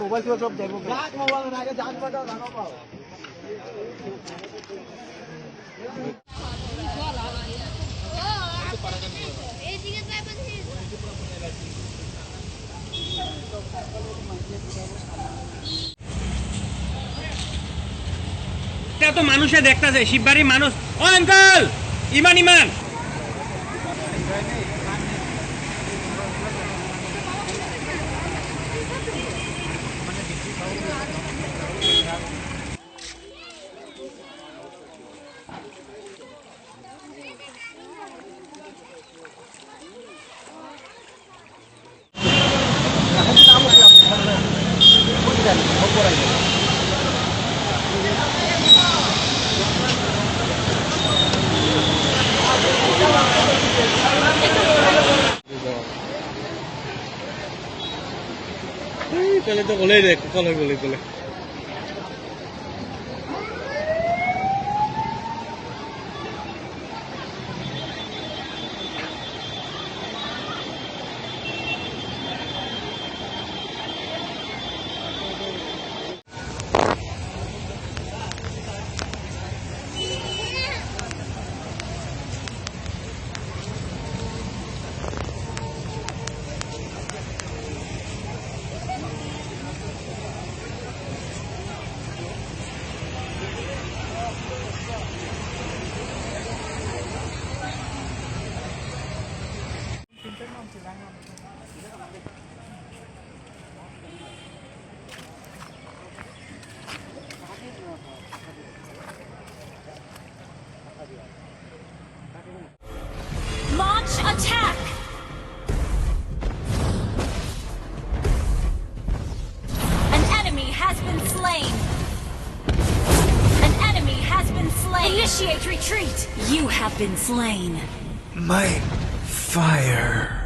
Mobile সব দেখবো তো মানুষে দেখতেছে শিববাড়ির মানুষ। ও আঙ্কেল, ইমান ইমান তাহলে তো বলেই রে কলে বলে বলে Launch attack! An enemy has been slain! An enemy has been slain! Initiate retreat! You have been slain! My fire.